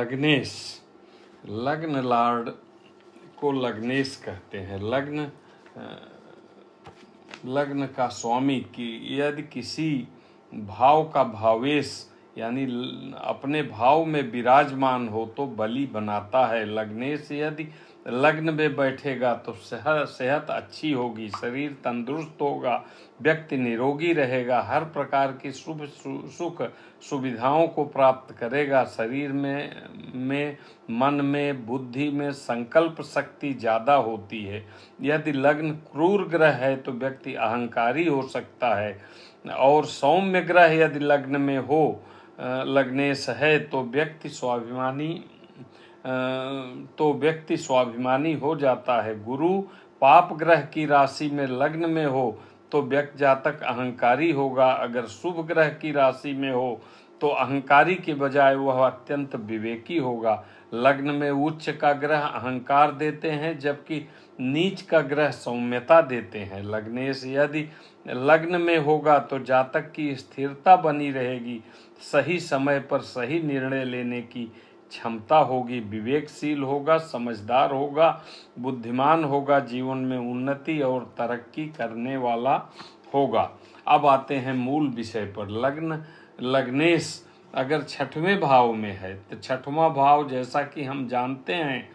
लग्नेश, लग्न लॉर्ड को लग्नेश कहते हैं। लग्न का स्वामी की यदि किसी भाव का भावेश यानी अपने भाव में विराजमान हो तो बली बनाता है। लग्नेश यदि लग्न में बैठेगा तो सेहत अच्छी होगी, शरीर तंदुरुस्त होगा, व्यक्ति निरोगी रहेगा, हर प्रकार की सुख सुविधाओं को प्राप्त करेगा। शरीर में मन में बुद्धि में संकल्प शक्ति ज़्यादा होती है। यदि लग्न क्रूर ग्रह है तो व्यक्ति अहंकारी हो सकता है, और सौम्य ग्रह यदि लग्न में हो लग्नेश है तो व्यक्ति स्वाभिमानी हो जाता है। गुरु पाप ग्रह की राशि में लग्न में हो तो व्यक्ति जातक अहंकारी होगा। अगर शुभ ग्रह की राशि में हो तो अहंकारी के बजाय वह अत्यंत विवेकी होगा। लग्न में उच्च का ग्रह अहंकार देते हैं, जबकि नीच का ग्रह सौम्यता देते हैं। लग्नेश यदि लग्न में होगा तो जातक की स्थिरता बनी रहेगी, सही समय पर सही निर्णय लेने की क्षमता होगी, विवेकशील होगा, समझदार होगा, बुद्धिमान होगा, जीवन में उन्नति और तरक्की करने वाला होगा। अब आते हैं मूल विषय पर। लग्नेश अगर छठवें भाव में है तो छठवां भाव जैसा कि हम जानते हैं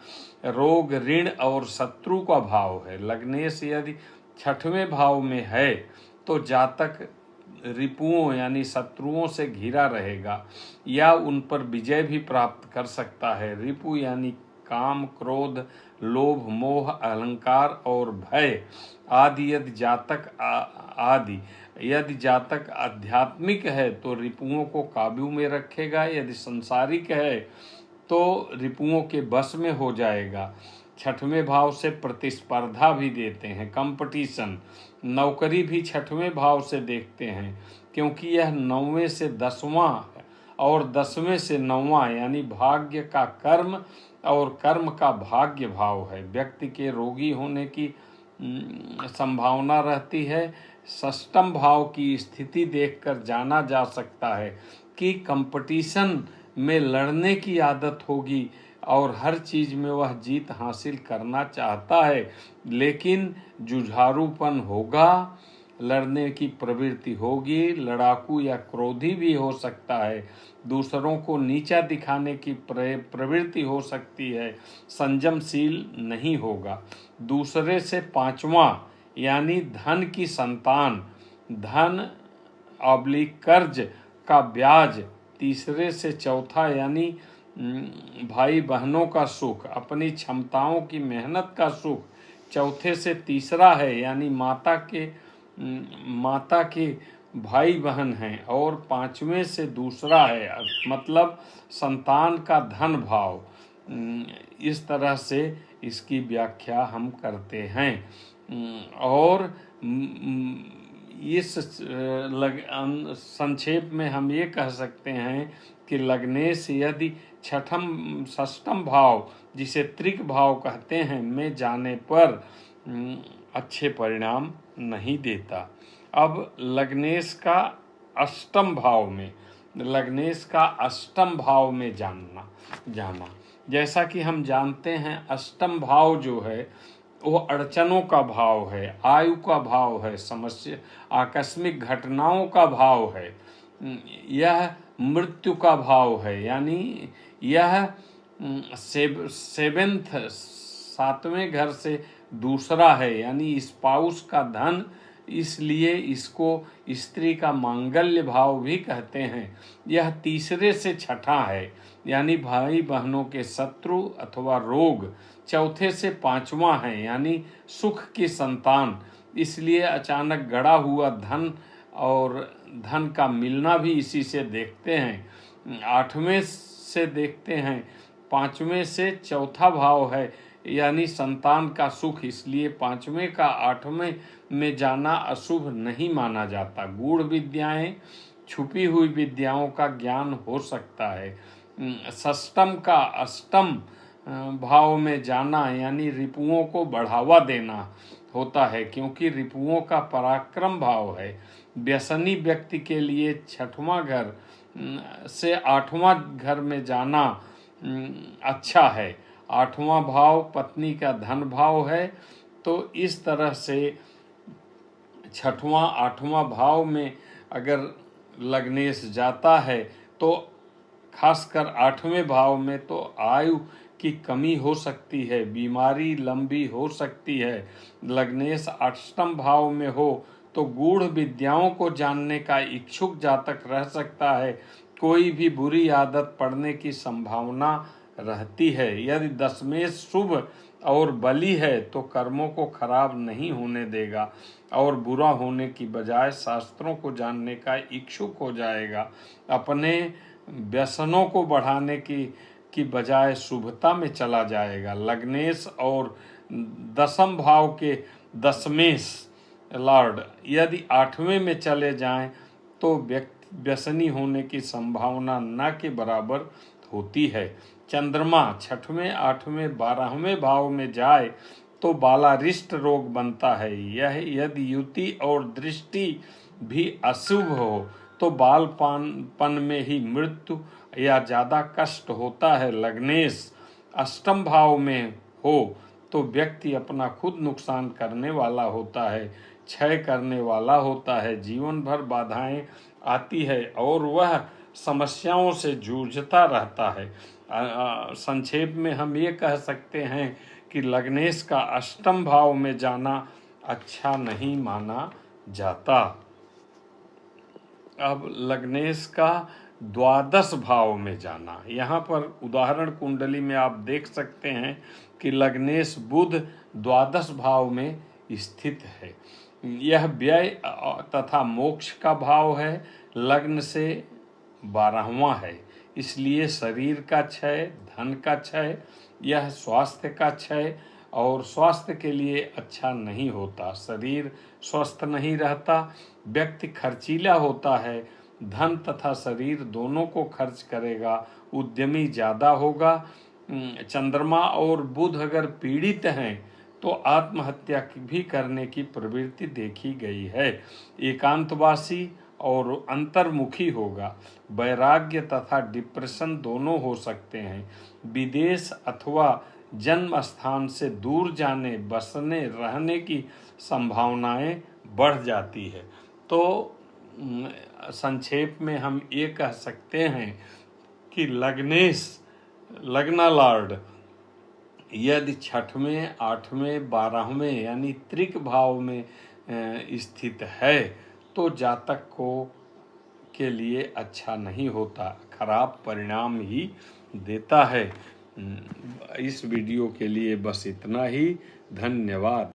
रोग ऋण और शत्रु का भाव है। लग्नेश यदि छठवें भाव में है तो जातक रिपुओं यानी शत्रुओं से घिरा रहेगा या उन पर विजय भी प्राप्त कर सकता है। रिपु यानी काम, क्रोध, लोभ, मोह, अहंकार और भय आदि। यदि जातक आध्यात्मिक है तो रिपुओं को काबू में रखेगा, यदि संसारिक है तो रिपुओं के बस में हो जाएगा। छठवें भाव से प्रतिस्पर्धा भी देते हैं, कंपटीशन। नौकरी भी छठवें भाव से देखते हैं, क्योंकि यह 9वें से 10वां और 10वें से 9वां यानी भाग्य का कर्म और कर्म का भाग्य भाव है। व्यक्ति के रोगी होने की संभावना रहती है। षष्ठम भाव की स्थिति देखकर जाना जा सकता है कि कंपटीशन में लड़ने की आदत होगी और हर चीज में वह जीत हासिल करना चाहता है, लेकिन जुझारूपन होगा, लड़ने की प्रवृत्ति होगी, लड़ाकू या क्रोधी भी हो सकता है, दूसरों को नीचा दिखाने की प्रवृत्ति हो सकती है, संयमशील नहीं होगा। दूसरे से 5वां यानी धन की संतान, धन ऑब्लिक कर्ज का ब्याज। तीसरे से चौथा यानी भाई बहनों का सुख, अपनी क्षमताओं की मेहनत का सुख। चौथे से तीसरा है यानी माता के भाई बहन हैं, और 5वें से दूसरा है मतलब संतान का धन भाव। इस तरह से इसकी व्याख्या हम करते हैं। और इस संक्षेप में हम ये कह सकते हैं कि लग्नेश यदि षष्ठम भाव जिसे त्रिक भाव कहते हैं में जाने पर अच्छे परिणाम नहीं देता। अब लग्नेश का अष्टम भाव में जाना जैसा कि हम जानते हैं अष्टम भाव जो है वो अड़चनों का भाव है, आयु का भाव है, समस्या आकस्मिक घटनाओं का भाव है, यह मृत्यु का भाव है, यानी यह 7वें घर से दूसरा है यानी स्पाउस का धन, इसलिए इसको स्त्री का मांगल्य भाव भी कहते हैं। यह तीसरे से छठा है यानी भाई बहनों के शत्रु अथवा रोग। चौथे से 5वां है यानी सुख की संतान, इसलिए अचानक गड़ा हुआ धन और धन का मिलना भी इसी से देखते हैं। 8वें से देखते हैं, 5वें से चौथा भाव है यानी संतान का सुख, इसलिए 5वें का 8वें में जाना अशुभ नहीं माना जाता। गूढ़ विद्याएं, छुपी हुई विद्याओं का ज्ञान हो सकता है। षष्ठम का अष्टम भाव में जाना यानी रिपुओं को बढ़ावा देना होता है, क्योंकि रिपुओं का पराक्रम भाव है। व्यसनी व्यक्ति के लिए 6वां घर से 8वां घर में जाना अच्छा है। 8वां भाव पत्नी का धन भाव है। तो इस तरह से 6वां 8वां भाव में अगर लग्नेश जाता है तो खासकर 8वें भाव में तो आयु की कमी हो सकती है, बीमारी लंबी हो सकती है। लग्नेश 8म भाव में हो तो गूढ़ विद्याओं को जानने का इच्छुक जातक रह सकता है। कोई भी बुरी आदत पड़ने की संभावना रहती है। यदि दशमेश शुभ और बली है तो कर्मों को खराब नहीं होने देगा और बुरा होने की बजाय शास्त्रों को जानने का इच्छुक हो जाएगा। अपने व्यसनों को बढ़ाने की बजाय शुभता में चला जाएगा। लग्नेश और 10म भाव के दशमेश लॉर्ड यदि 8वें में चले जाएं तो व्यसनी होने की संभावना न के बराबर होती है। चंद्रमा 6वें 8वें 12वें भाव में जाए तो बालारिष्ट रोग बनता है। यह यदि युति और दृष्टि भी अशुभ हो तो बालपन में ही मृत्यु या ज्यादा कष्ट होता है। लग्नेश 8म भाव में हो तो व्यक्ति अपना खुद नुकसान करने वाला होता है, क्षय करने वाला होता है। जीवन भर बाधाएं आती है और वह समस्याओं से जूझता रहता है। संक्षेप में हम ये कह सकते हैं कि लग्नेश का 8म भाव में जाना अच्छा नहीं माना जाता। अब लग्नेश का 12 भाव में जाना, यहाँ पर उदाहरण कुंडली में आप देख सकते हैं कि लग्नेश बुध 12 भाव में स्थित है। यह व्यय तथा मोक्ष का भाव है। लग्न से 12वां है, इसलिए शरीर का क्षय, धन का क्षय, यह स्वास्थ्य का क्षय और स्वास्थ्य के लिए अच्छा नहीं होता। शरीर स्वस्थ नहीं रहता, व्यक्ति खर्चीला होता है, धन तथा शरीर दोनों को खर्च करेगा, उद्यमी ज़्यादा होगा। चंद्रमा और बुध अगर पीड़ित हैं तो आत्महत्या भी करने की प्रवृत्ति देखी गई है। एकांतवासी और अंतर्मुखी होगा। वैराग्य तथा डिप्रेशन दोनों हो सकते हैं। विदेश अथवा जन्म स्थान से दूर जाने, बसने, रहने की संभावनाएं बढ़ जाती है। तो संक्षेप में हम ये कह सकते हैं कि लग्नेश लग्ना लॉर्ड यदि 6वें 8वें 12वें यानी त्रिक भाव में स्थित है तो जातक को के लिए अच्छा नहीं होता, खराब परिणाम ही देता है। इस वीडियो के लिए बस इतना ही। धन्यवाद।